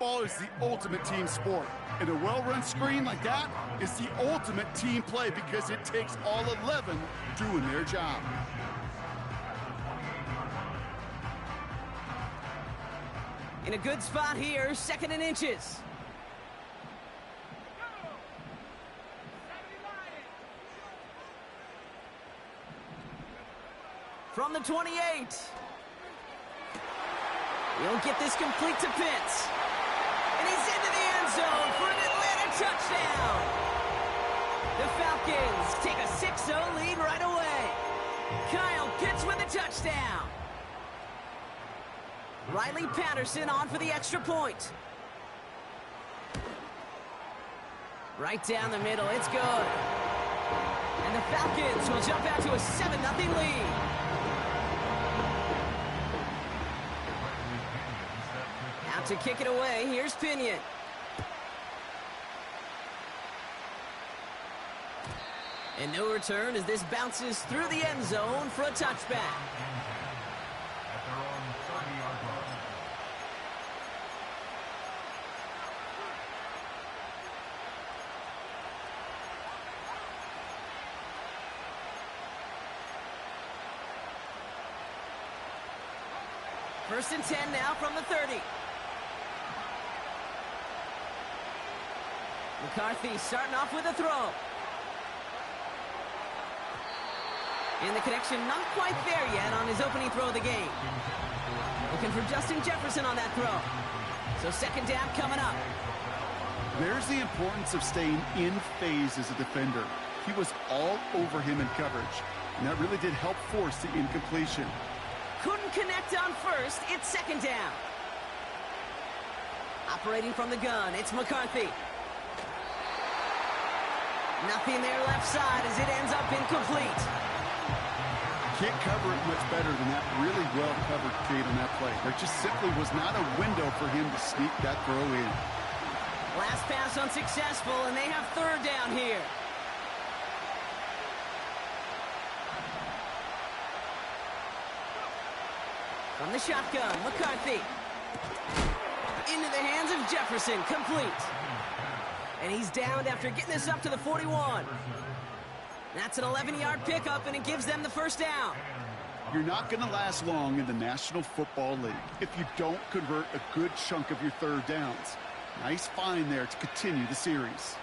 Football is the ultimate team sport. And a well-run screen like that is the ultimate team play because it takes all 11 doing their job. In a good spot here, 2nd and inches. From the 28. He'll get this complete to Pitts. And he's into the end zone for an Atlanta touchdown. The Falcons take a 6-0 lead right away. Kyle Pitts with a touchdown. Riley Patterson on for the extra point. Right down the middle, it's good. And the Falcons will jump out to a 7-0 lead. Out to kick it away, here's Pinion. And no return as this bounces through the end zone for a touchback. First and 10 now from the 30. McCarthy starting off with a throw. And the connection not quite there yet on his opening throw of the game. Looking for Justin Jefferson on that throw. So 2nd down coming up. There's the importance of staying in phase as a defender. He was all over him in coverage, and that really did help force the incompletion. Couldn't connect on first, it's 2nd down. Operating from the gun, it's McCarthy. Nothing there left side as it ends up incomplete. Can't cover it much better than that really well-covered Cade on that play. There just simply was not a window for him to sneak that throw in. Last pass unsuccessful, and they have 3rd down here. From the shotgun, McCarthy. Into the hands of Jefferson, complete. And he's downed after getting this up to the 41. That's an 11-yard pickup, and it gives them the 1st down. You're not going to last long in the National Football League if you don't convert a good chunk of your 3rd downs. Nice find there to continue the series.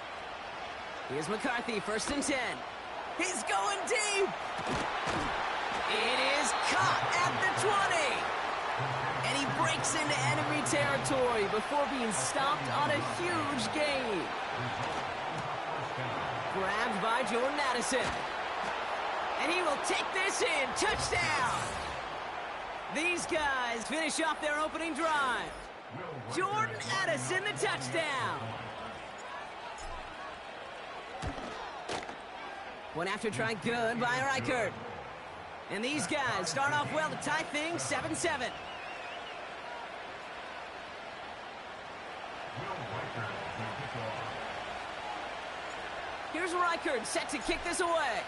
Here's McCarthy, 1st and 10. He's going deep. It is caught at the 20. And he breaks into enemy territory before being stopped on a huge gain. Grabbed by Jordan Addison. And he will take this in. Touchdown! These guys finish off their opening drive. Jordan Addison, the touchdown. One after try good by Reichert. And these guys start off well to tie things 7-7. Here's Reichert set to kick this away.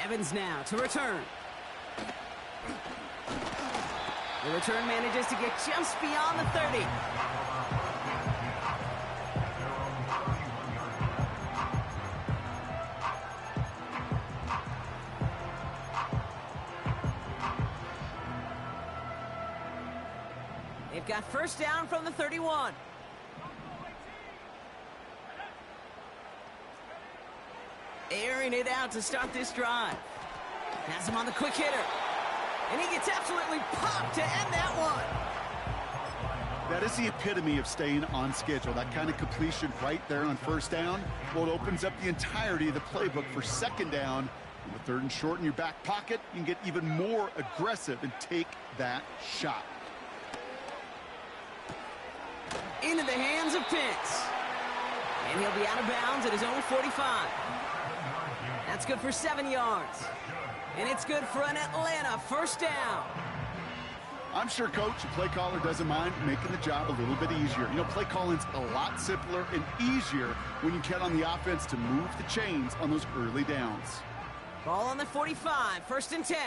Evans now to return. The return manages to get just beyond the 30. They've got 1st down from the 31. Airing it out to start this drive. Has him on the quick hitter. And he gets absolutely popped to end that one. That is the epitome of staying on schedule. That kind of completion right there on 1st down. Well, it opens up the entirety of the playbook for 2nd down. With 3rd and short in your back pocket, you can get even more aggressive and take that shot. Into the hands of Pitts. And he'll be out of bounds at his own 45. That's good for 7 yards. And it's good for an Atlanta 1st down. I'm sure coach, the play caller doesn't mind making the job a little bit easier. You know, play calling's a lot simpler and easier when you count on the offense to move the chains on those early downs. Ball on the 45, 1st and 10.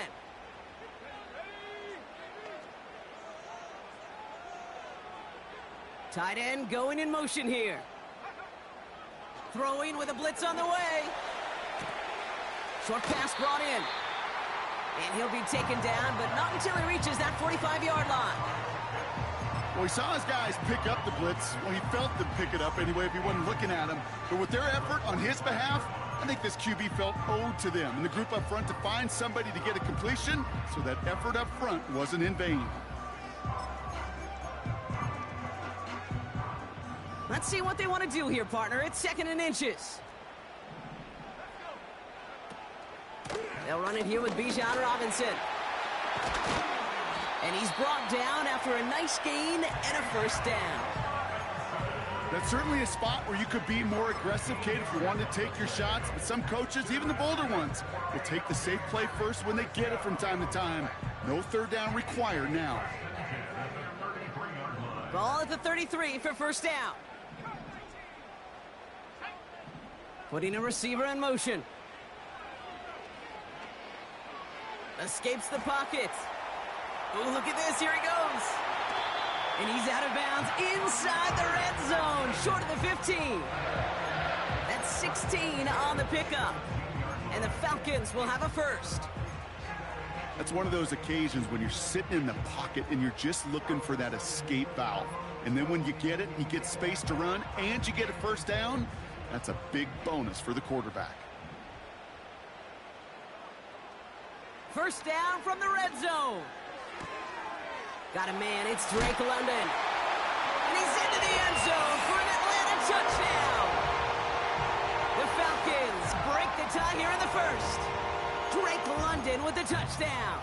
Tight end going in motion here. Throwing with a blitz on the way. Short pass brought in. And he'll be taken down, but not until he reaches that 45-yard line. Well, he saw his guys pick up the blitz. Well, he felt them pick it up anyway if he wasn't looking at him. But with their effort on his behalf, I think this QB felt owed to them and the group up front to find somebody to get a completion, so that effort up front wasn't in vain. Let's see what they want to do here, partner. It's 2nd and inches. They'll run it here with Bijan Robinson. And he's brought down after a nice gain and a first down. That's certainly a spot where you could be more aggressive, Kate, if you wanted to take your shots. But some coaches, even the bolder ones, will take the safe play first when they get it from time to time. No 3rd down required now. Ball at the 33 for first down. Putting a receiver in motion. Escapes the pocket. Oh, look at this. Here he goes. And he's out of bounds inside the red zone, short of the 15. That's 16 on the pickup. And the Falcons will have a first. That's one of those occasions when you're sitting in the pocket and you're just looking for that escape valve. And then when you get it, you get space to run, and you get a first down, that's a big bonus for the quarterback. First down from the red zone. Got a man, it's Drake London. And he's into the end zone for an Atlanta touchdown. The Falcons break the tie here in the first. Drake London with the touchdown.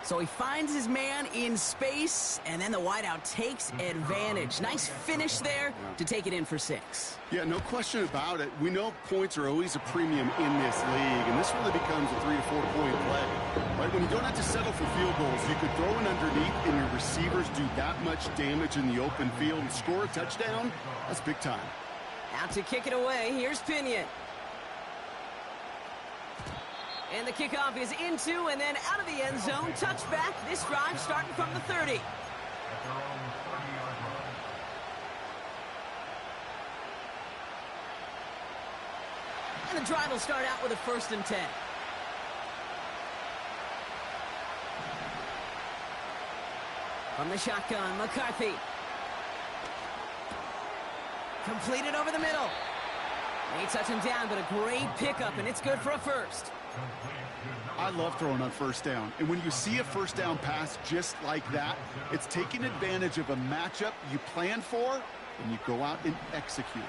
So he finds his man in space, and then the wideout takes advantage. Nice finish there to take it in for 6. Yeah, no question about it. We know points are always a premium in this league, and this really becomes a 3 to 4 point play. Right? When you don't have to settle for field goals, you could throw it underneath, and your receivers do that much damage in the open field and score a touchdown. That's big time. Out to kick it away, here's Pinion. And the kickoff is into and then out of the end zone. Touchback, this drive starting from the 30. And the drive will start out with a 1st and 10. From the shotgun, McCarthy. Completed over the middle. May touch him down, but a great pickup, and it's good for a first. I love throwing on first down. And when you see a first down pass just like that, it's taking advantage of a matchup you plan for, and you go out and execute.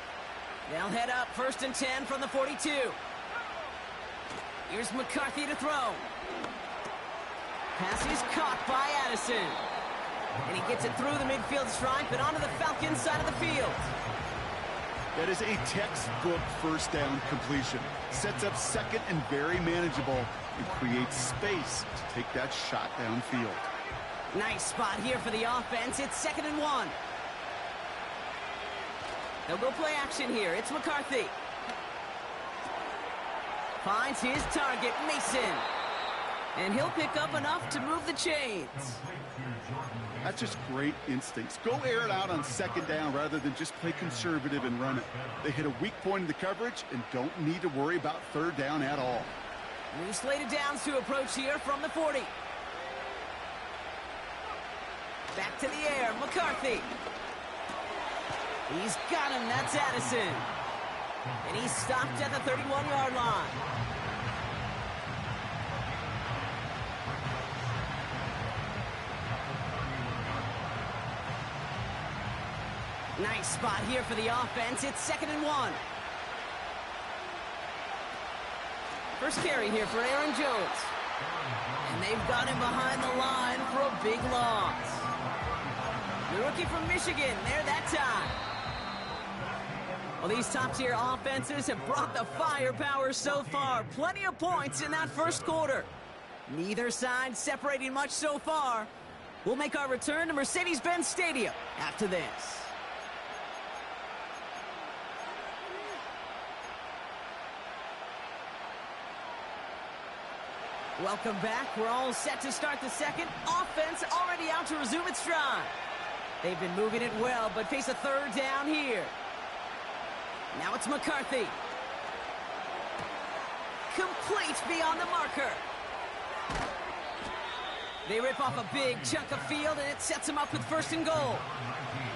They'll head up 1st and 10 from the 42. Here's McCarthy to throw. Pass is caught by Addison. And he gets it through the midfield stripe and onto the Falcons side of the field. That is a textbook first down completion. Sets up 2nd and very manageable, and creates space to take that shot downfield. Nice spot here for the offense. It's 2nd and 1. They'll go play action here. It's McCarthy. Finds his target, Mason. And he'll pick up enough to move the chains. That's just great instincts. Go air it out on 2nd down rather than just play conservative and run it. They hit a weak point in the coverage and don't need to worry about 3rd down at all. New slated downs to approach here from the 40. Back to the air, McCarthy. He's got him, that's Addison. And he's stopped at the 31-yard line. Nice spot here for the offense. It's 2nd and 1. First carry here for Aaron Jones. And they've got him behind the line for a big loss. The rookie from Michigan there that time. Well, these top-tier offenses have brought the firepower so far. Plenty of points in that first quarter. Neither side separating much so far. We'll make our return to Mercedes-Benz Stadium after this. Welcome back. We're all set to start the second. Offense already out to resume its drive. They've been moving it well, but face a third down here. Now it's McCarthy. Complete beyond the marker. They rip off a big chunk of field, and it sets them up with 1st and goal.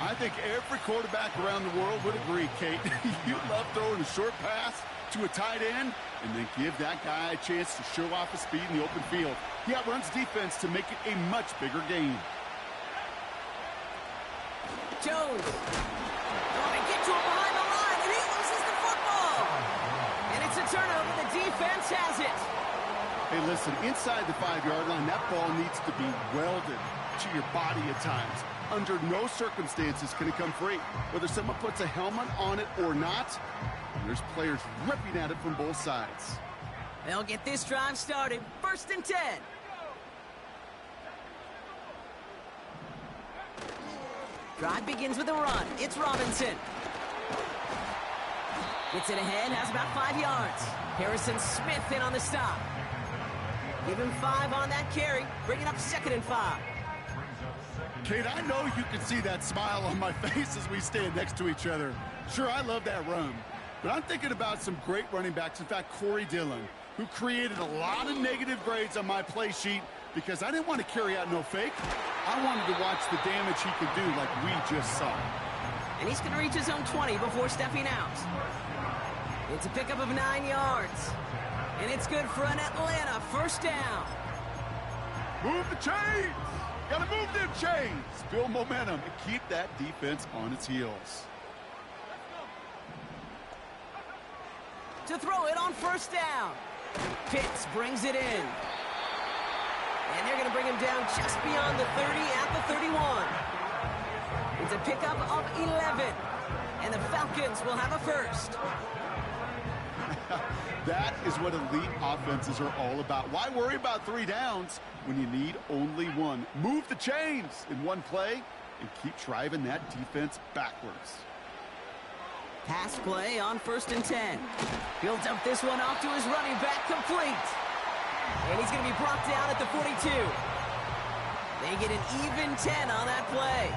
I think every quarterback around the world would agree, Kate. You love throwing a short pass to a tight end and then give that guy a chance to show off his speed in the open field. He outruns defense to make it a much bigger game. Jones. Oh, they get to him behind the line, and he loses the football. And it's a turnover. The defense has it. Hey, listen, inside the 5-yard line, that ball needs to be welded to your body at times. Under no circumstances can it come free. Whether someone puts a helmet on it or not, there's players ripping at it from both sides. They'll get this drive started. 1st and 10. Drive begins with a run. It's Robinson. Gets it ahead, has about 5 yards. Harrison Smith in on the stop. Give him 5 on that carry, bringing up 2nd and 5. Kate, I know you can see that smile on my face as we stand next to each other. Sure, I love that run, but I'm thinking about some great running backs. In fact, Corey Dillon, who created a lot of negative grades on my play sheet because I didn't want to carry out no fake. I wanted to watch the damage he could do like we just saw. And he's going to reach his own 20 before stepping out. It's a pickup of 9 yards. And it's good for an Atlanta 1st down. Move the chains! Gotta move them chains! Build momentum and keep that defense on its heels. To throw it on 1st down. Pitts brings it in. And they're going to bring him down just beyond the 30 at the 31. It's a pickup of 11. And the Falcons will have a 1st. That is what elite offenses are all about. Why worry about 3 downs when you need only 1? Move the chains in one play and keep driving that defense backwards. Pass play on 1st and 10. He'll dump this one off to his running back, complete. And he's going to be brought down at the 42. They get an even 10 on that play.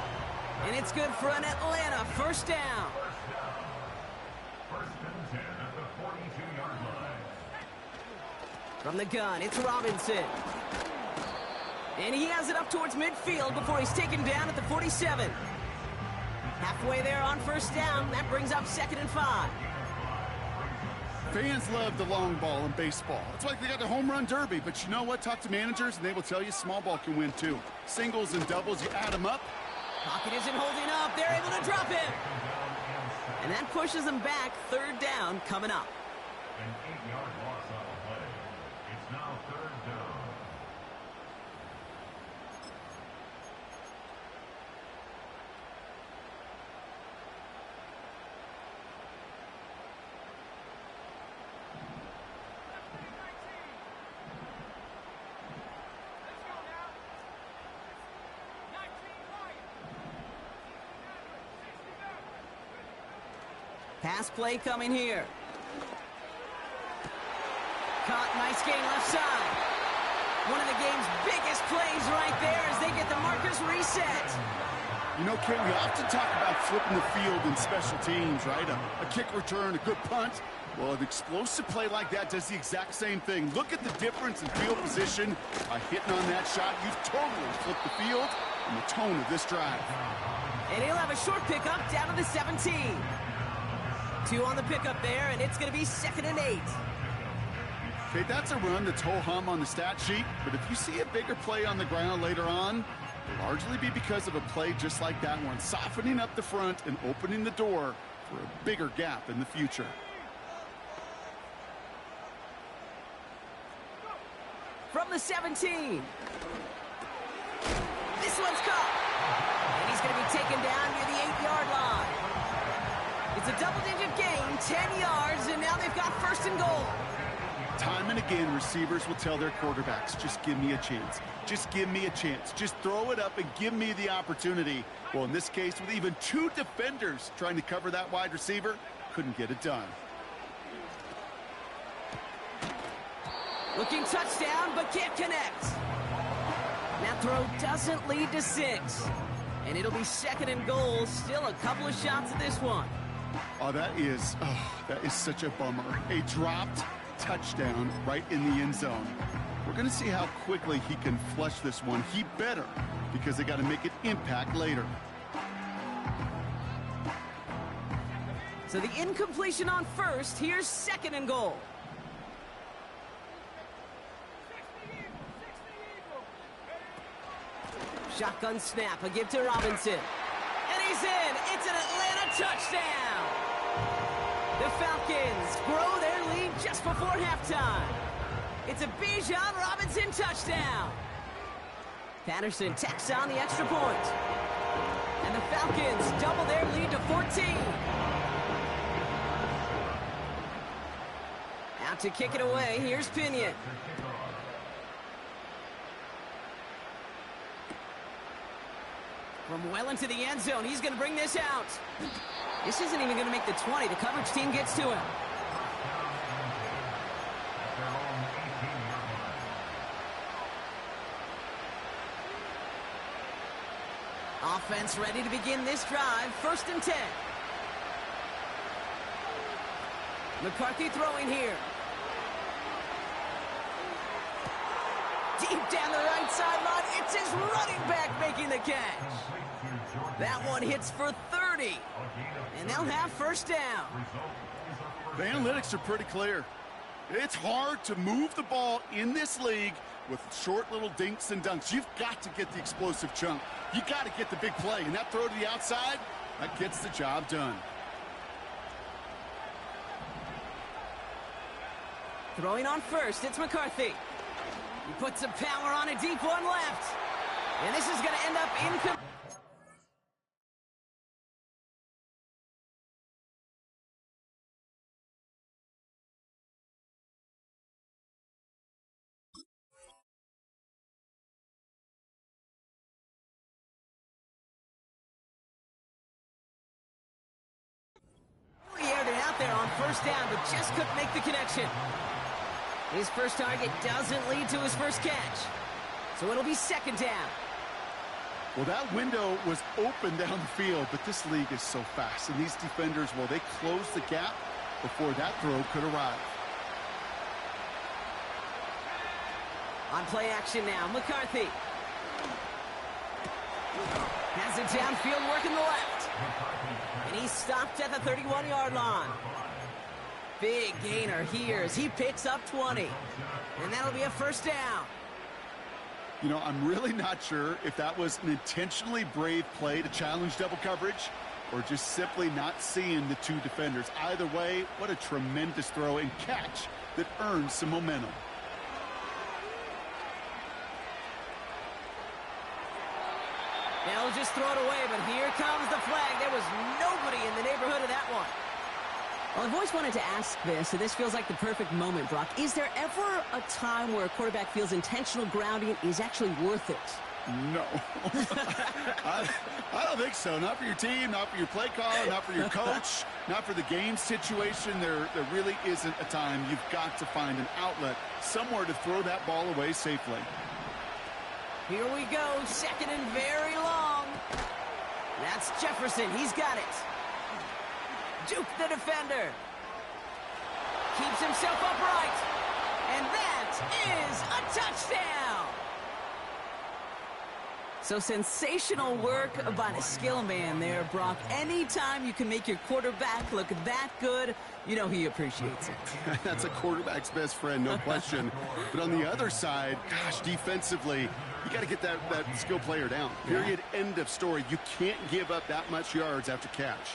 And it's good for an Atlanta 1st down. From the gun, it's Robinson. And he has it up towards midfield before he's taken down at the 47. Halfway there on 1st down. That brings up 2nd and 5. Fans love the long ball in baseball. It's like they got the home run derby. But you know what? Talk to managers, and they will tell you small ball can win, too. Singles and doubles, you add them up. Pocket isn't holding up. They're able to drop him. And that pushes them back. 3rd down coming up. An 8-yard loss on the play. It's now 3rd down. Pass play coming here. Caught, nice gain left side. One of the game's biggest plays right there as they get the markers reset. You know, Ken, we often talk about flipping the field in special teams, right? A kick return, a good punt. Well, an explosive play like that does the exact same thing. Look at the difference in field position. By hitting on that shot, you've totally flipped the field and the tone of this drive. And he'll have a short pickup down to the 17. 2 on the pickup there, and it's going to be 2nd and 8. Okay, that's a run that's ho-hum on the stat sheet, but if you see a bigger play on the ground later on, it'll largely be because of a play just like that one, softening up the front and opening the door for a bigger gap in the future. From the 17. This one's caught. And he's going to be taken down near the 8-yard line. It's a double-digit gain, 10 yards, and now they've got 1st and goal. Time and again, receivers will tell their quarterbacks, just give me a chance. Just give me a chance. Just throw it up and give me the opportunity. Well, in this case, with even 2 defenders trying to cover that wide receiver, couldn't get it done. Looking touchdown, but can't connect. That throw doesn't lead to 6. And it'll be 2nd and goal. Still a couple of shots at this one. Oh, that is such a bummer. A dropped touchdown right in the end zone. We're going to see how quickly he can flush this one. He better, because they got to make it impact later. So the incompletion on first. Here's 2nd and goal. Shotgun snap, a give to Robinson. And he's in! It's an Atlanta touchdown! The Falcons grow their lead just before halftime. It's a Bijan Robinson touchdown. Patterson tacks on the extra point. And the Falcons double their lead to 14. Out to kick it away, here's Pinion. From well into the end zone, he's going to bring this out. This isn't even going to make the 20. The coverage team gets to him. Offense ready to begin this drive. 1st and 10. McCarthy throwing here. Deep down the right sideline. It's his running back making the catch. That one hits for 30. And they'll have 1st down. The analytics are pretty clear. It's hard to move the ball in this league with short little dinks and dunks. You've got to get the explosive chunk. You got to get the big play. And that throw to the outside, that gets the job done. Throwing on first, it's McCarthy. He puts some power on a deep one left. And this is going to end up incomplete. He aired it out there on 1st down, but just couldn't make the connection. His first target doesn't lead to his first catch. So it'll be 2nd down. Well, that window was open down the field, but this league is so fast. And these defenders, well, they closed the gap before that throw could arrive. On play action now, McCarthy. Has it downfield, working the left. And he's stopped at the 31-yard line. Big gainer here as he picks up 20. And that'll be a 1st down. You know, I'm really not sure if that was an intentionally brave play to challenge double coverage or just simply not seeing the two defenders. Either way, what a tremendous throw and catch that earns some momentum. They'll just throw it away, but here comes the flag. There was nobody in the neighborhood of that one. Well, I've always wanted to ask this, so this feels like the perfect moment, Brock. Is there ever a time where a quarterback feels intentional grounding is actually worth it? No. I don't think so. Not for your team, not for your play caller, not for your coach, not for the game situation. There really isn't a time. You've got to find an outlet, somewhere to throw that ball away safely. Here we go, 2nd and very long. That's Jefferson. He's got it. Duke the defender. Keeps himself upright. And that is a touchdown. So sensational work by the skill man there, Brock. Anytime you can make your quarterback look that good, you know he appreciates it. That's a quarterback's best friend, no question. But on the other side, gosh, defensively, you got to get that skill player down. Period, end of story. You can't give up that much yards after catch.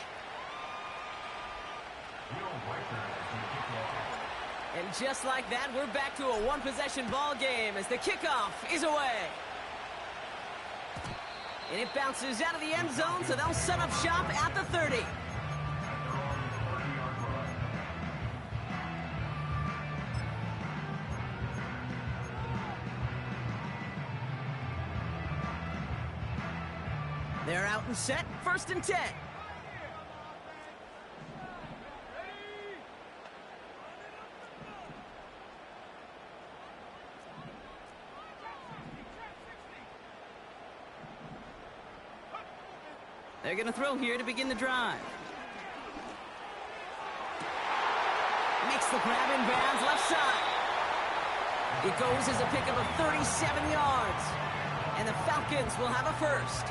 And just like that, we're back to a one-possession ball game as the kickoff is away. And it bounces out of the end zone, so they'll set up shop at the 30. They're out and set, 1st and 10. They're going to throw here to begin the drive. Makes the grab in bounds, left side. It goes as a pickup of 37 yards. And the Falcons will have a first.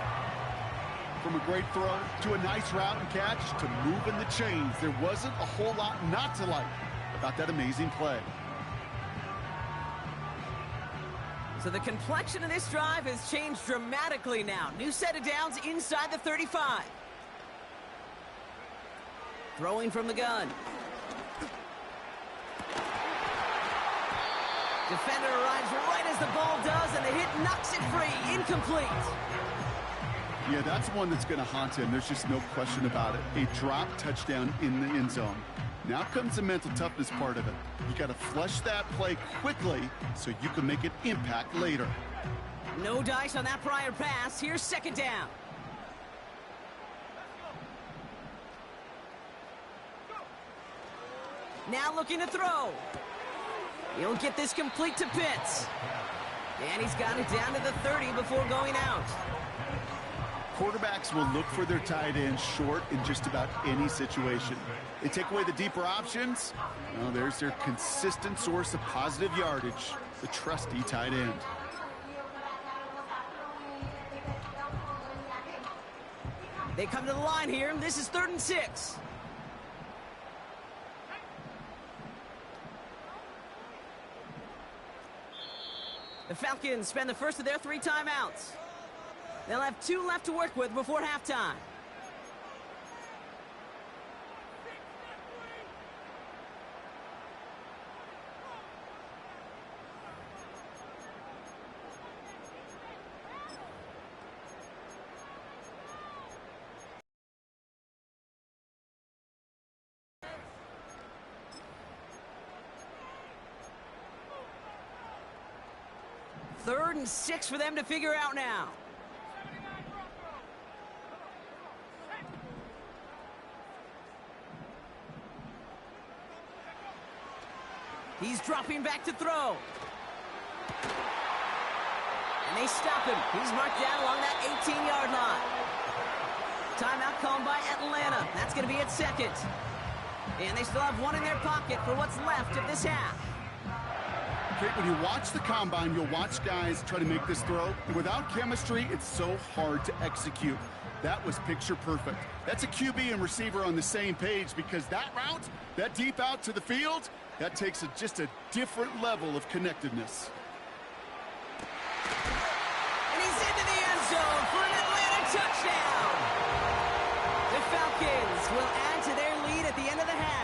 From a great throw to a nice route and catch to moving the chains, there wasn't a whole lot not to like about that amazing play. So the complexion of this drive has changed dramatically now. New set of downs inside the 35. Throwing from the gun. Defender arrives right as the ball does, and the hit knocks it free. Incomplete. Yeah, that's one that's going to haunt him. There's just no question about it. A drop touchdown in the end zone. Now comes the mental toughness part of it. You got to flush that play quickly so you can make an impact later. No dice on that prior pass. Here's second down. Now looking to throw. He'll get this complete to Pitts. And he's got it down to the 30 before going out. Quarterbacks will look for their tight end short in just about any situation. They take away the deeper options. Well, there's their consistent source of positive yardage, the trusty tight end. They come to the line here. This is 3rd and 6. The Falcons spend the first of their 3 timeouts. They'll have 2 left to work with before halftime. Third and 6 for them to figure out now. He's dropping back to throw. And they stop him. He's marked down along that 18-yard line. Timeout called by Atlanta. That's going to be at second. And they still have 1 in their pocket for what's left of this half. When you watch the combine, you'll watch guys try to make this throw. Without chemistry, it's so hard to execute. That was picture perfect. That's a QB and receiver on the same page, because that route, that deep out to the field, that takes just a different level of connectedness. And he's into the end zone for an Atlanta touchdown. The Falcons will add to their lead at the end of the half.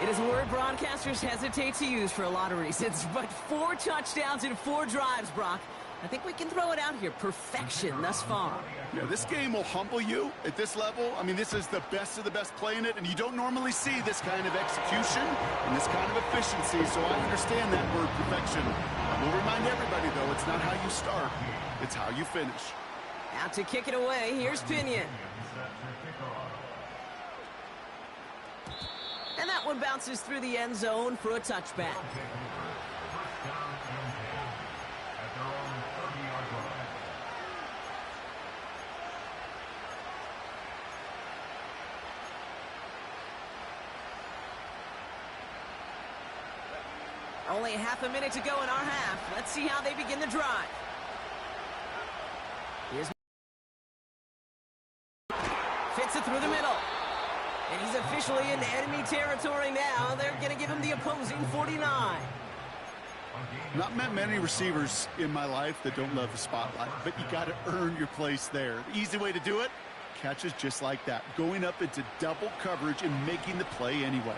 It is a word broadcasters hesitate to use for a lot of reasons, but 4 touchdowns in 4 drives, Brock. I think we can throw it out here. Perfection thus far. Yeah, this game will humble you at this level. I mean, this is the best of the best playing it, and you don't normally see this kind of execution and this kind of efficiency, so I understand that word perfection. I will remind everybody, though, it's not how you start, it's how you finish. Out to kick it away, here's Pinion. And that one bounces through the end zone for a touchback. Only half a minute to go in our half. Let's see how they begin the drive. Here's fits it through the middle. And he's officially in enemy territory now. They're going to give him the opposing 49. Not met many receivers in my life that don't love the spotlight, but you got to earn your place there. The easy way to do it, catches just like that, going up into double coverage and making the play anyway.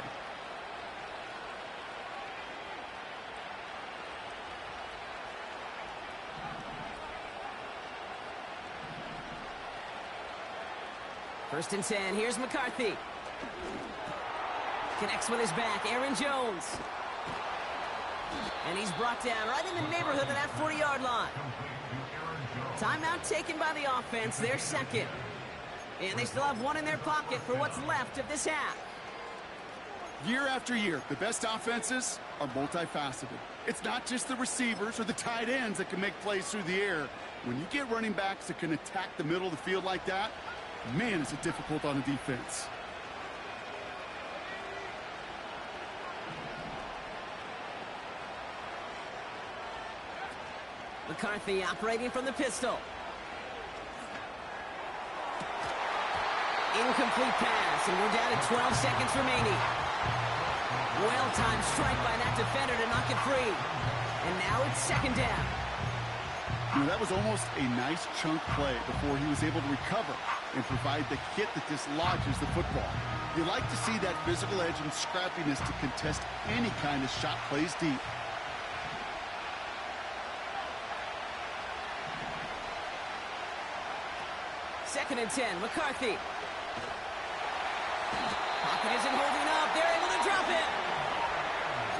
First and 10, here's McCarthy. Connects with his back, Aaron Jones. And he's brought down right in the neighborhood of that 40-yard line. Timeout taken by the offense, their second. And they still have 1 in their pocket for what's left of this half. Year after year, the best offenses are multifaceted. It's not just the receivers or the tight ends that can make plays through the air. When you get running backs that can attack the middle of the field like that, man, is it difficult on the defense. McCarthy operating from the pistol. Incomplete pass, and we're down to 12 seconds remaining. Well-timed strike by that defender to knock it free. And now it's second down. You know, that was almost a nice chunk play before he was able to recover and provide the hit that dislodges the football. You like to see that physical edge and scrappiness to contest any kind of shot plays deep. Second and 10, McCarthy. Pocket isn't holding up. They're able to drop it.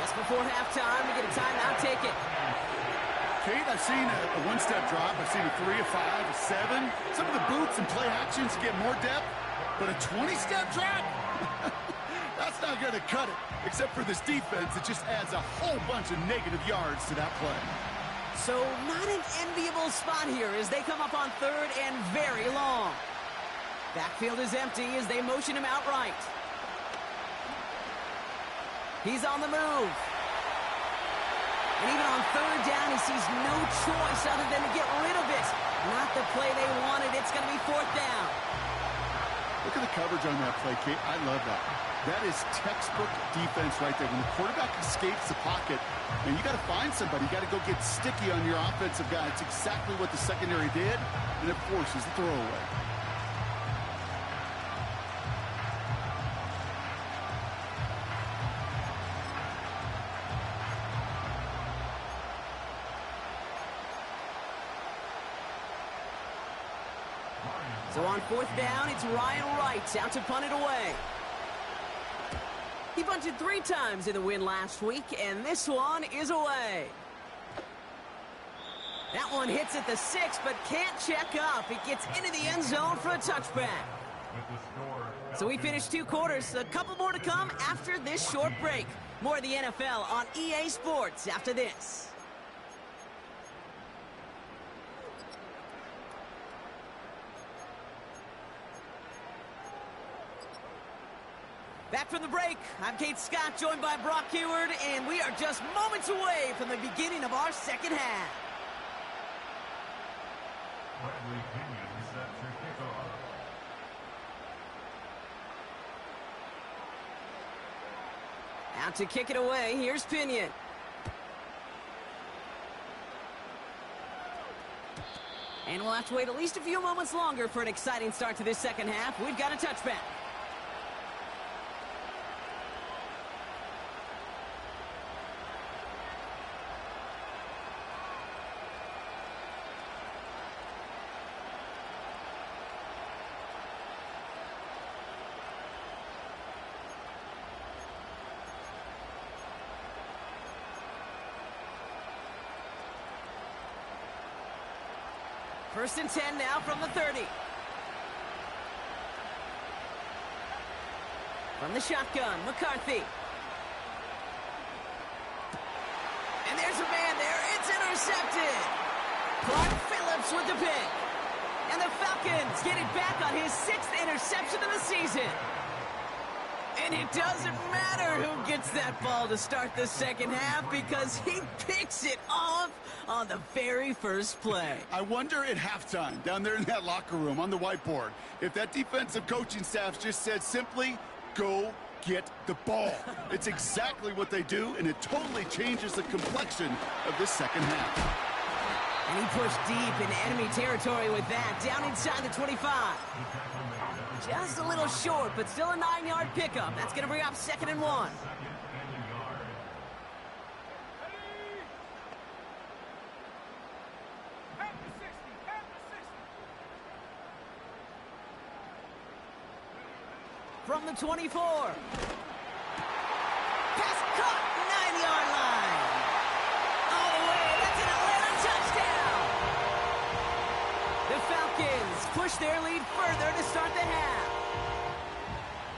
Just before halftime, we get a timeout, take it. Kate, I've seen a one-step drop. I've seen a 3, a 5, a 7. Some of the boots and play actions get more depth, but a 20-step drop? That's not going to cut it, except for this defense that just adds a whole bunch of negative yards to that play. So not an enviable spot here as they come up on third and very long. Backfield is empty as they motion him outright. He's on the move. And even on third down, he sees no choice other than to get rid of it. Not the play they wanted. It's going to be fourth down. Look at the coverage on that play, Kate. I love that. That is textbook defense right there. When the quarterback escapes the pocket, and you got to find somebody. You got to go get sticky on your offensive guy. It's exactly what the secondary did, and it forces the throwaway. So on fourth down, it's Ryan Wright out to punt it away. He bunted 3 times in the win last week, and this one is away. That one hits at the 6, but can't check up. It gets into the end zone for a touchback. So we finished 2 quarters. A couple more to come after this short break. More of the NFL on EA Sports after this. Back from the break, I'm Kate Scott, joined by Brock Heward, and we are just moments away from the beginning of our second half. VIKINGS set to kickoff. Out to kick it away, here's Pinion. And we'll have to wait at least a few moments longer for an exciting start to this second half. We've got a touchback. First and 10 now from the 30. From the shotgun, McCarthy. And there's a man there. It's intercepted. Clark Phillips with the pick. And the Falcons get it back on his 6th interception of the season. And it doesn't matter who gets that ball to start the second half because he picks it off on the very first play. I wonder at halftime, down there in that locker room on the whiteboard, if that defensive coaching staff just said simply, go get the ball. It's exactly what they do, and it totally changes the complexion of this second half. And he pushed deep into enemy territory with that, down inside the 25. Just a little short, but still a 9-yard pickup. That's going to bring up 2nd and 1. From the 24. Pass caught, 9-yard line. All the way, that's an Atlanta touchdown. The Falcons push their lead further to start the half.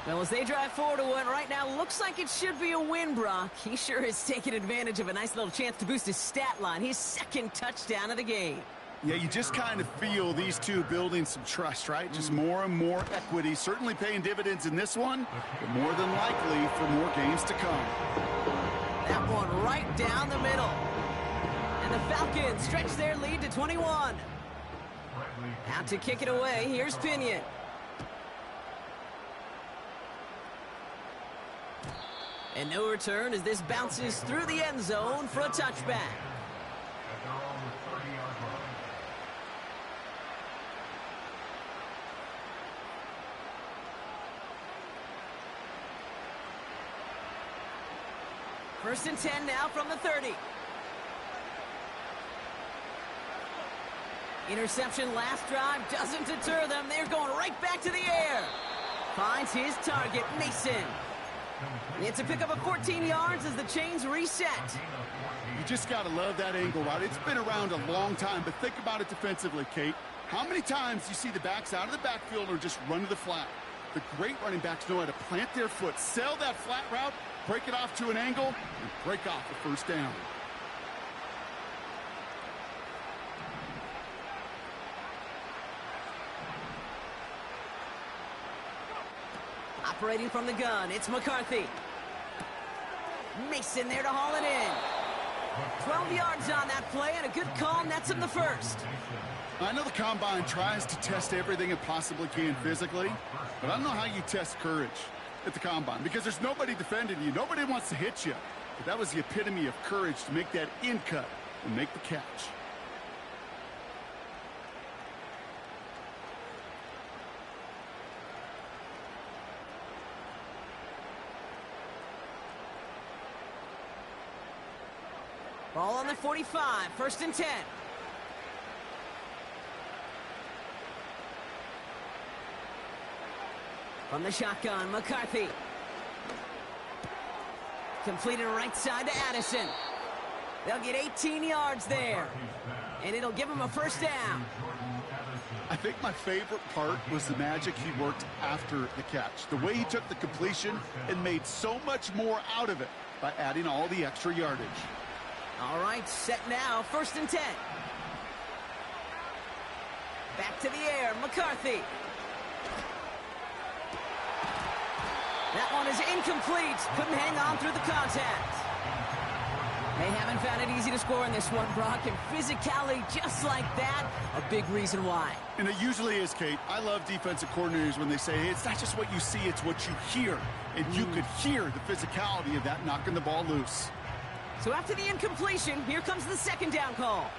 Well, as they drive forward to what right now looks like it should be a win, Brock. He sure has taken advantage of a nice little chance to boost his stat line. His 2nd touchdown of the game. Yeah, you just kind of feel these two building some trust, right? Just more and more equity, certainly paying dividends in this one, but more than likely for more games to come. That one right down the middle. And the Falcons stretch their lead to 21. Out to kick it away, here's Pinion. And no return as this bounces through the end zone for a touchback. First and 10 now from the 30. Interception last drive doesn't deter them. They're going right back to the air. Finds his target, Mason. It's a pickup of 14 yards as the chains reset. You just got to love that angle route. It's been around a long time, but think about it defensively, Kate. How many times do you see the backs out of the backfield or just run to the flat? The great running backs know how to plant their foot, sell that flat route, break it off to an angle, and break off the first down. Operating from the gun, it's McCarthy. Mason there to haul it in. 12 yards on that play, and a good call nets him the first. I know the Combine tries to test everything it possibly can physically, but I don't know how you test courage at the Combine, because there's nobody defending you. Nobody wants to hit you. But that was the epitome of courage to make that in cut and make the catch. Ball on the 45, first and 10. From the shotgun, McCarthy. Completed right side to Addison. They'll get 18 yards there. And it'll give them a first down. I think my favorite part was the magic he worked after the catch. The way he took the completion and made so much more out of it by adding all the extra yardage. All right, set now, first and 10. Back to the air, McCarthy. That one is incomplete. Couldn't hang on through the contact. They haven't found it easy to score in this one, Brock, and physicality just like that, a big reason why. And it usually is, Kate. I love defensive coordinators when they say, hey, it's not just what you see, it's what you hear. And you could hear the physicality of that knocking the ball loose. So after the incompletion, here comes the second down call.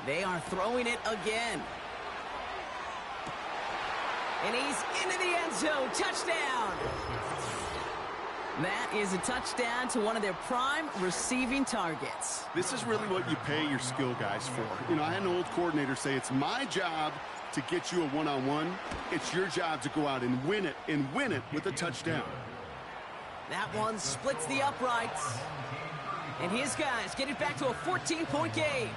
They are throwing it again. And he's into the end zone. Touchdown. That is a touchdown to one of their prime receiving targets. This is really what you pay your skill guys for. You know, I had an old coordinator say, it's my job to get you a one-on-one. It's your job to go out and win it with a touchdown. That one splits the uprights. And his guys get it back to a 14-point game.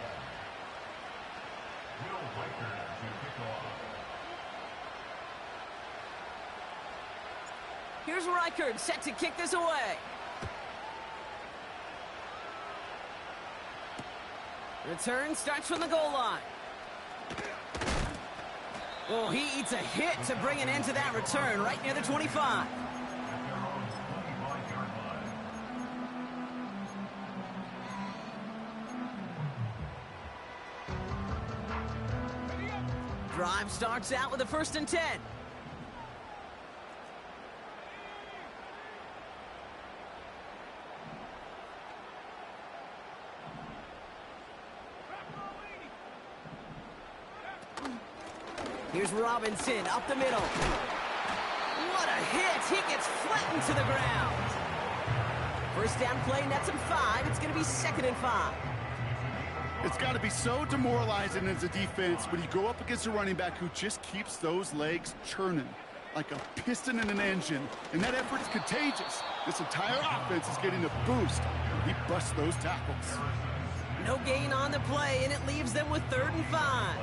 Here's Reichard set to kick this away. Return starts from the goal line. Oh, he eats a hit to bring an end to that return right near the 25. Drive starts out with a first and 10. Here's Robinson up the middle. What a hit! He gets flattened to the ground. First down play nets him 5. It's going to be 2nd and 5. It's got to be so demoralizing as a defense when you go up against a running back who just keeps those legs churning like a piston in an engine. And that effort is contagious. This entire offense is getting a boost. He busts those tackles. No gain on the play, and it leaves them with 3rd and 5.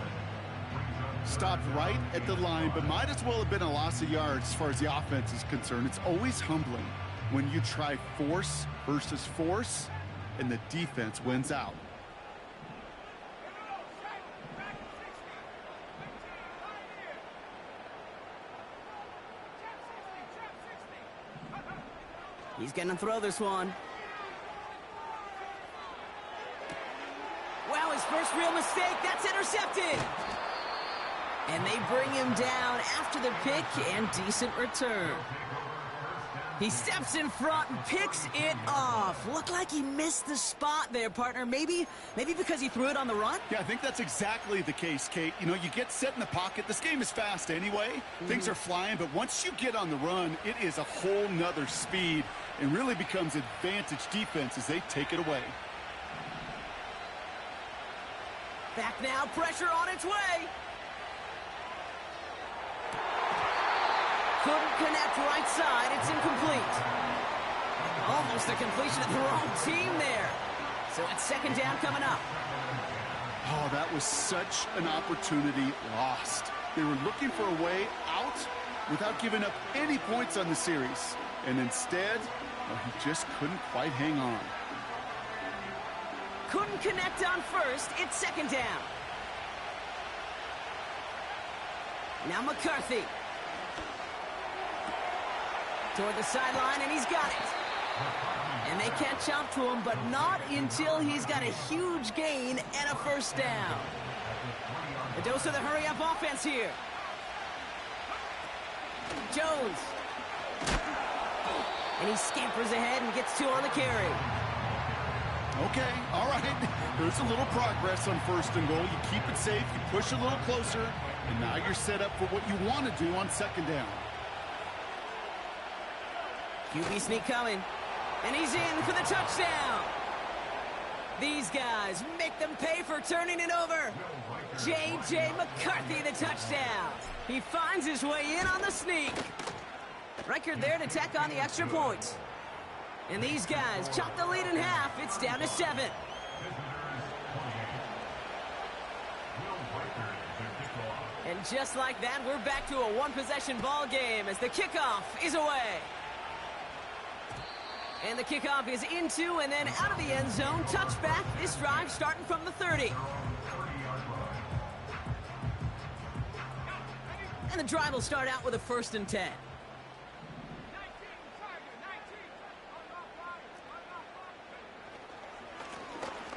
Stopped right at the line, but might as well have been a loss of yards as far as the offense is concerned. It's always humbling when you try force versus force, and the defense wins out. He's going to throw this one. Wow, his first real mistake. That's intercepted. And they bring him down after the pick and decent return. He steps in front and picks it off. Looked like he missed the spot there, partner. Maybe because he threw it on the run? Yeah, I think that's exactly the case, Kate. You know, you get set in the pocket. This game is fast anyway. Things are flying, but once you get on the run, it is a whole nother speed and really becomes advantage defense as they take it away. Back now, pressure on its way. Couldn't connect right side. It's incomplete. Almost a completion of the wrong team there. So it's second down coming up. Oh, that was such an opportunity lost. They were looking for a way out without giving up any points on the series. And instead, well, he just couldn't quite hang on. Couldn't connect on first. It's second down. Now McCarthy. Toward the sideline, and he's got it. And they catch up to him, but not until he's got a huge gain and a first down. A dose of the hurry-up offense here. Jones. And he scampers ahead and gets 2 on the carry. Okay, all right. There's a little progress on first and goal. You keep it safe, you push a little closer, and now you're set up for what you want to do on second down. QB sneak coming, and he's in for the touchdown. These guys make them pay for turning it over. J.J. McCarthy, the touchdown. He finds his way in on the sneak. Record there to tack on the extra points. And these guys chop the lead in half. It's down to 7. And just like that, we're back to a one-possession ball game as the kickoff is away. And the kickoff is into and then out of the end zone. Touchback. This drive starting from the 30. And the drive will start out with a 1st and 10.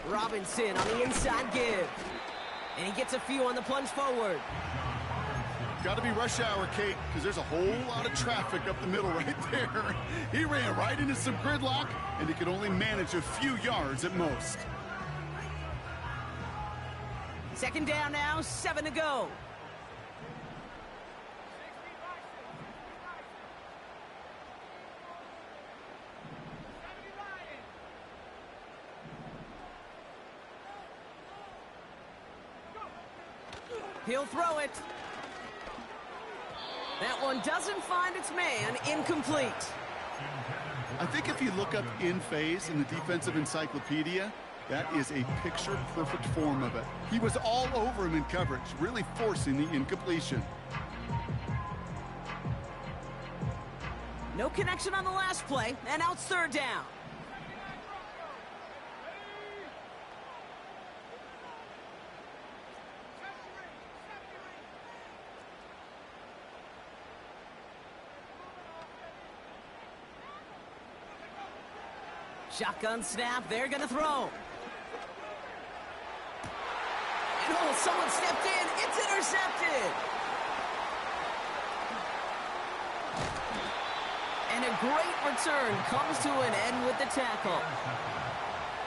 Robinson on the inside give. And he gets a few on the plunge forward. Got to be rush hour, Kate, because there's a whole lot of traffic up the middle right there. He ran right into some gridlock, and he could only manage a few yards at most. Second down now, 7 to go. He'll throw it. That one doesn't find its man. Incomplete. I think if you look up in phase in the defensive encyclopedia, that is a picture-perfect form of it. He was all over him in coverage, really forcing the incompletion. No connection on the last play, and now it's third down. Shotgun snap, they're going to throw. And oh, someone stepped in. It's intercepted. And a great return comes to an end with the tackle.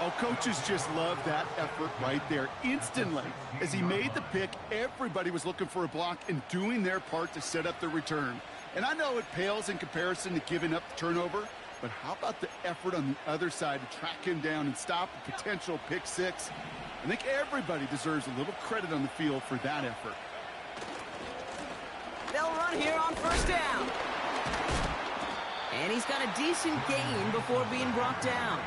Oh, coaches just love that effort right there. Instantly, as he made the pick, everybody was looking for a block and doing their part to set up the return. And I know it pales in comparison to giving up the turnover, but how about the effort on the other side to track him down and stop a potential pick six? I think everybody deserves a little credit on the field for that effort. They'll run here on first down. And he's got a decent gain before being brought down.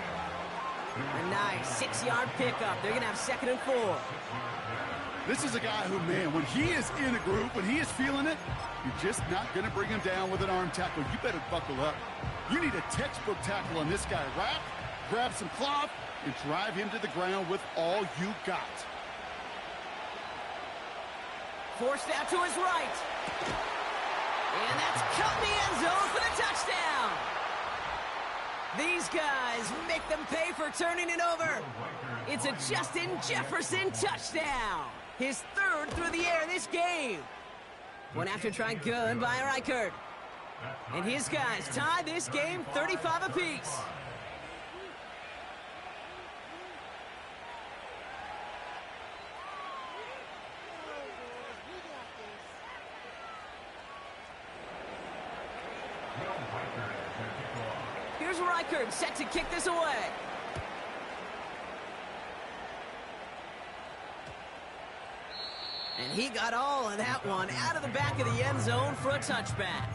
A nice 6-yard pickup. They're going to have 2nd and 4. This is a guy who, man, when he is in a group, when he is feeling it, you're just not going to bring him down with an arm tackle. You better buckle up. You need a textbook tackle on this guy. Wrap, grab some cloth, and drive him to the ground with all you got. Forced out to his right. And that's caught in the end zone for the touchdown. These guys make them pay for turning it over. It's a Justin Jefferson touchdown. His 3rd through the air this game. One after try good by Reichert. And his guys tie this game 35 apiece. Here's Reichert set to kick this away. And he got all of that one out of the back of the end zone for a touchback.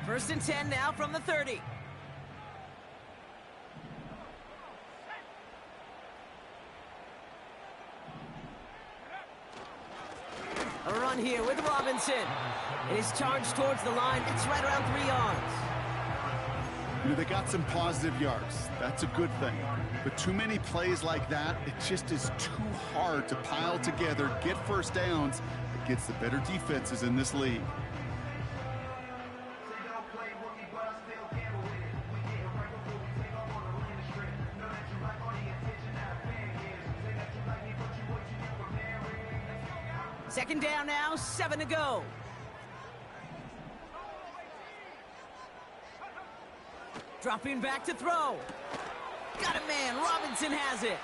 First and 10 now from the 30. A run here with Robinson. It is charged towards the line. It's right around 3 yards. You know, they got some positive yards. That's a good thing. But too many plays like that, it just is too hard to pile together, get first downs against the better defenses in this league. Second down now, 7 to go. Dropping back to throw. Got a man, Robinson has it.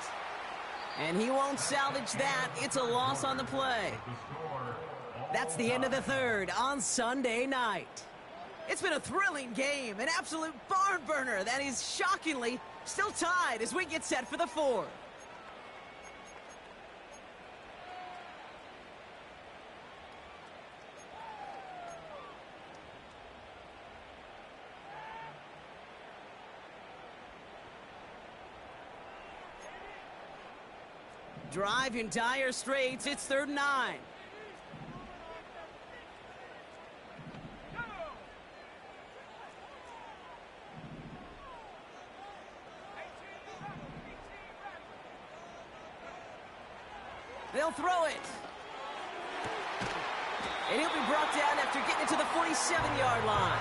And he won't salvage that. It's a loss on the play. That's the end of the 3rd on Sunday night. It's been a thrilling game, an absolute barn burner that is shockingly still tied as we get set for the 4th. Drive in dire straits. It's 3rd and 9. They'll throw it. And he'll be brought down after getting it to the 47-yard line.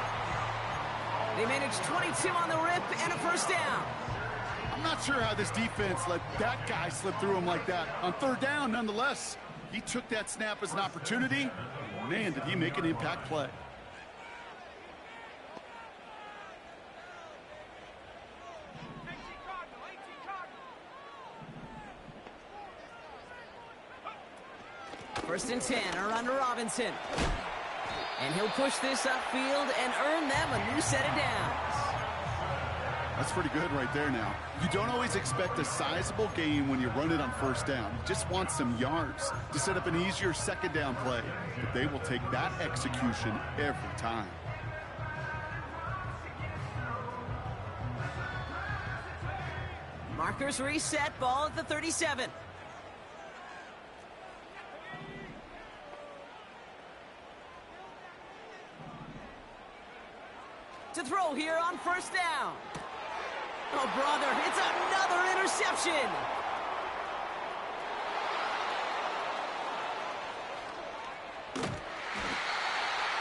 They managed 22 on the rip and a first down. I'm not sure how this defense let that guy slip through him like that. On 3rd down, nonetheless, he took that snap as an opportunity. Man, did he make an impact play. First and 10, a run to Robinson. And he'll push this upfield and earn them a new set of downs. That's pretty good right there now. You don't always expect a sizable gain when you run it on 1st down. You just want some yards to set up an easier 2nd down play. But they will take that execution every time. Markers reset, ball at the 37. To throw here on 1st down. Oh, brother, it's another interception.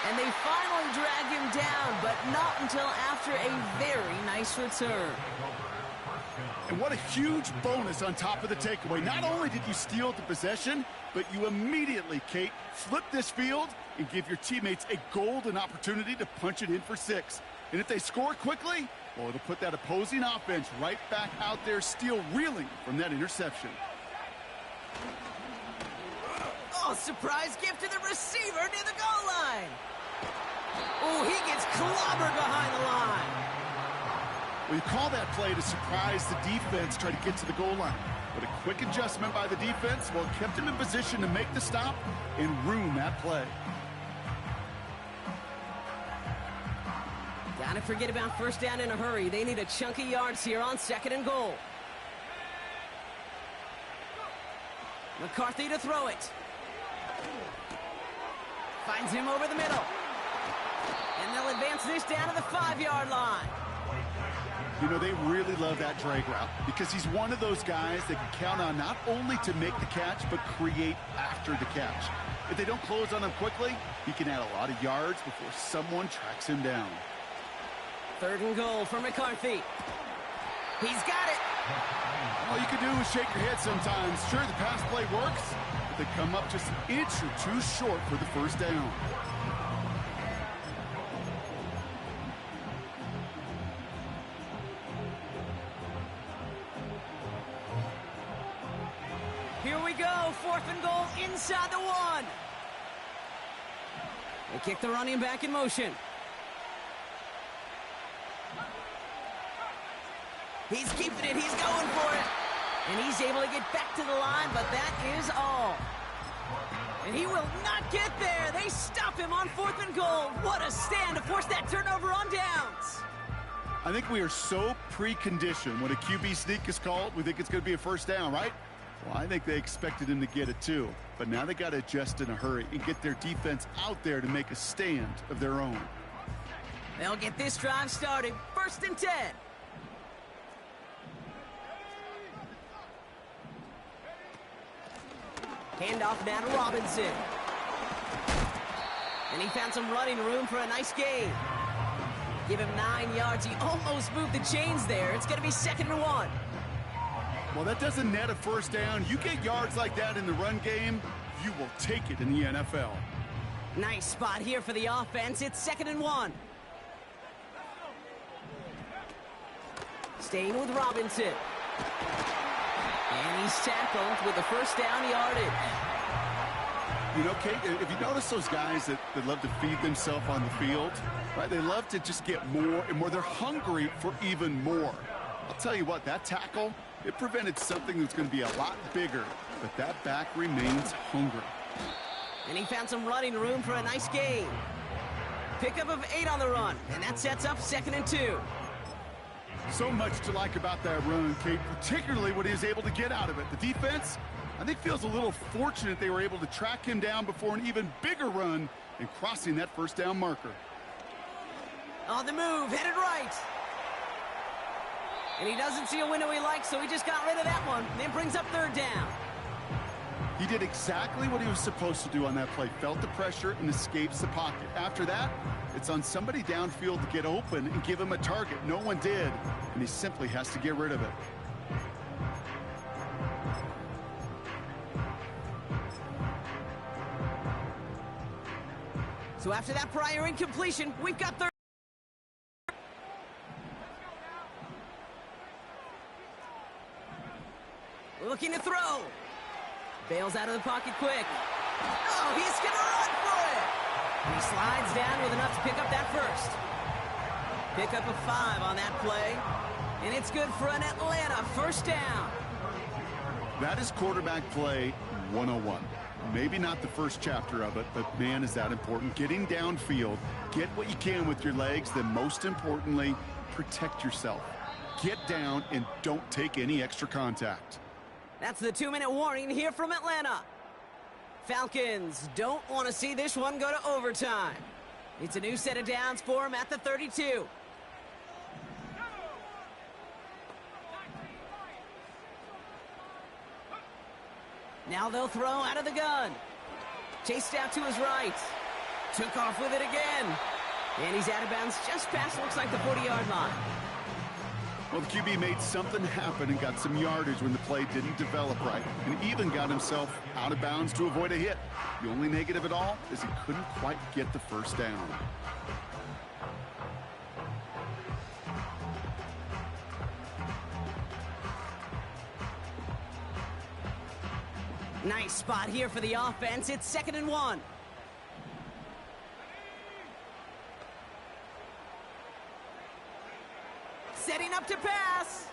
And they finally drag him down, but not until after a very nice return. And what a huge bonus on top of the takeaway. Not only did you steal the possession, but you immediately, Kate, flip this field and give your teammates a golden opportunity to punch it in for 6. And if they score quickly, well, it'll put that opposing offense right back out there, still reeling from that interception. Oh, surprise gift to the receiver near the goal line. Oh, he gets clobbered behind the line. Well, you call that play to surprise the defense, try to get to the goal line. But a quick adjustment by the defense, well, kept him in position to make the stop and ruin that play. Gotta forget about first down in a hurry. They need a chunk of yards here on 2nd and goal. McCarthy to throw it. Finds him over the middle. And they'll advance this down to the 5-yard line. You know, they really love that drag route because he's one of those guys that can count on not only to make the catch, but create after the catch. If they don't close on him quickly, he can add a lot of yards before someone tracks him down. 3rd and goal for McCarthy. He's got it. All you can do is shake your head sometimes. Sure, the pass play works, but they come up just an inch or two short for the first down. Here we go, 4th and goal inside the 1. They kick the running back in motion. He's keeping it, he's going for it. And he's able to get back to the line, but that is all. And he will not get there. They stop him on 4th and goal. What a stand to force that turnover on downs. I think we are so preconditioned when a QB sneak is called, we think it's going to be a first down, right? Well, I think they expected him to get it too. But now they got to adjust in a hurry and get their defense out there to make a stand of their own. They'll get this drive started. 1st and 10. Handoff now to Robinson. And he found some running room for a nice gain. Give him 9 yards. He almost moved the chains there. It's going to be 2nd and 1. Well, that doesn't net a first down. You get yards like that in the run game, you will take it in the NFL. Nice spot here for the offense. It's 2nd and 1. Staying with Robinson. And he's tackled with the first down yardage. You know, Kate, if you notice those guys that love to feed themselves on the field, right? They love to just get more and more. They're hungry for even more. I'll tell you what, that tackle, it prevented something that's going to be a lot bigger, but that back remains hungry. And he found some running room for a nice gain. Pickup of 8 on the run, and that sets up 2nd and 2. So much to like about that run, Kate, particularly what he was able to get out of it. The defense, I think, feels a little fortunate they were able to track him down before an even bigger run and crossing that first down marker. On the move, headed right. And he doesn't see a window he likes, so he just got rid of that one. Then brings up 3rd down. He did exactly what he was supposed to do on that play. Felt the pressure and escapes the pocket. After that, it's on somebody downfield to get open and give him a target. No one did, and he simply has to get rid of it. So after that prior incompletion, we've got 3rd. Looking to throw. Bails out of the pocket quick. Oh, he's going to run for it. And he slides down with enough to pick up that first. Pick up a 5 on that play. And it's good for an Atlanta first down. That is quarterback play 101. Maybe not the first chapter of it, but man, is that important. Getting downfield, get what you can with your legs, then most importantly, protect yourself. Get down and don't take any extra contact. That's the 2-minute warning here from Atlanta. Falcons don't want to see this one go to overtime. It's a new set of downs for them at the 32. Now they'll throw out of the gun. Chased out to his right. Took off with it again. And he's out of bounds just past, looks like, the 40-yard line. Well, the QB made something happen and got some yardage when the play didn't develop right, and even got himself out of bounds to avoid a hit. The only negative at all is he couldn't quite get the first down. Nice spot here for the offense. It's 2nd and 1. Setting up to pass.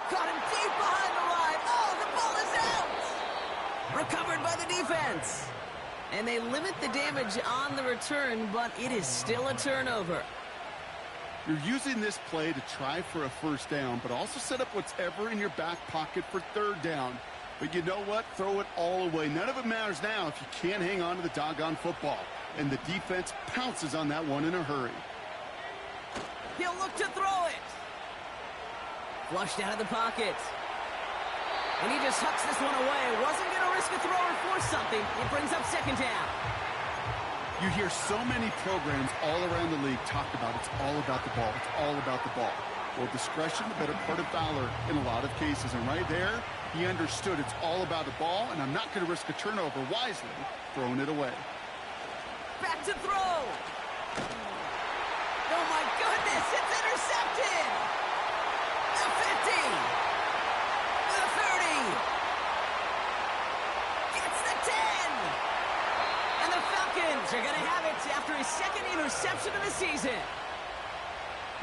Caught him deep behind the line. Oh, the ball is out. Recovered by the defense. And they limit the damage on the return, but it is still a turnover. You're using this play to try for a first down, but also set up whatever in your back pocket for third down. But you know what? Throw it all away. None of it matters now if you can't hang on to the doggone football. And the defense pounces on that one in a hurry. He'll look to throw it. Flushed out of the pocket. And he just hucks this one away. Wasn't going to risk a throw or force something. It brings up second down. You hear so many programs all around the league talk about it's all about the ball. It's all about the ball. Well, discretion, the better part of valor in a lot of cases. And right there, he understood it's all about the ball, and I'm not going to risk a turnover wisely, throwing it away. Back to throw. Oh, my goodness, it's intercepted. The 50. The 30. Gets the 10. And the Falcons are going to have it after his second interception of the season.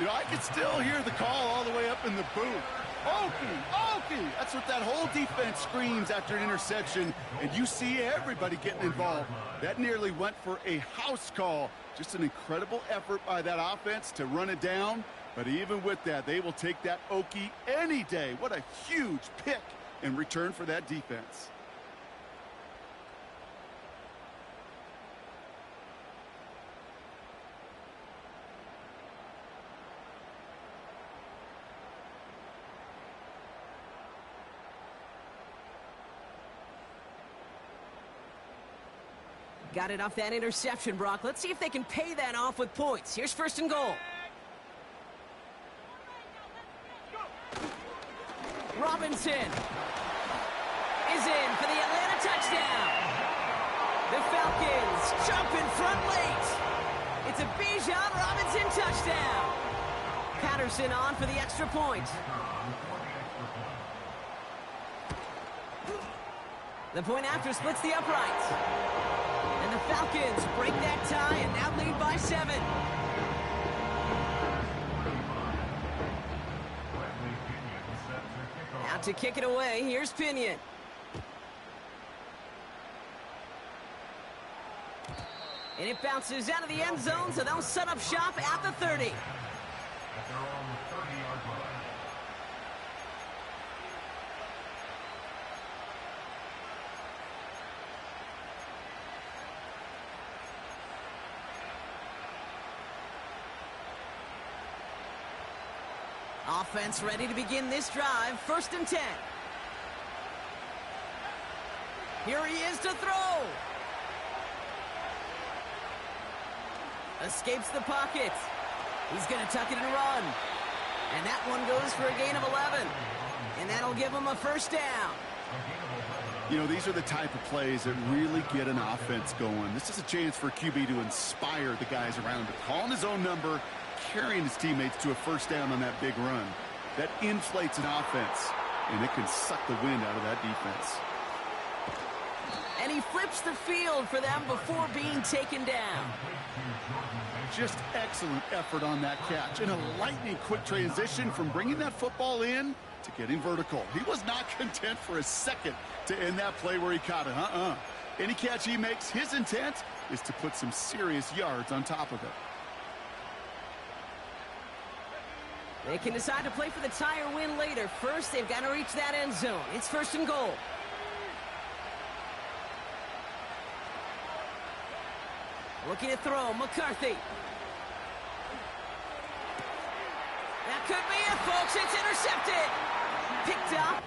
You know, I can still hear the call all the way up in the booth. Okie, Okie! That's what that whole defense screams after an interception, and you see everybody getting involved. That nearly went for a house call. Just an incredible effort by that offense to run it down, but even with that, they will take that Okie any day. What a huge pick in return for that defense. Got it off that interception, Brock. Let's see if they can pay that off with points. Here's first and goal. Robinson is in for the Atlanta touchdown. The Falcons jump in front late. It's a Bijan Robinson touchdown. Patterson on for the extra point. The point after splits the uprights. And the Falcons break that tie and now lead by 7. Out to kick it away, here's Pinion. And it bounces out of the end zone, so they'll set up shop at the 30. Offense ready to begin this drive. First and 10. Here he is to throw. Escapes the pocket. He's going to tuck it and run. And that one goes for a gain of 11. And that'll give him a first down. You know, these are the type of plays that really get an offense going. This is a chance for QB to inspire the guys around him. Calling his own number, carrying his teammates to a first down on that big run. That inflates an offense, and it can suck the wind out of that defense. And he flips the field for them before being taken down. Just excellent effort on that catch. And a lightning quick transition from bringing that football in to getting vertical. He was not content for a second to end that play where he caught it. Any catch he makes, his intent is to put some serious yards on top of it. They can decide to play for the tie or win later. First, they've got to reach that end zone. It's first and goal. Looking to throw, McCarthy. That could be it, folks. It's intercepted. Picked up.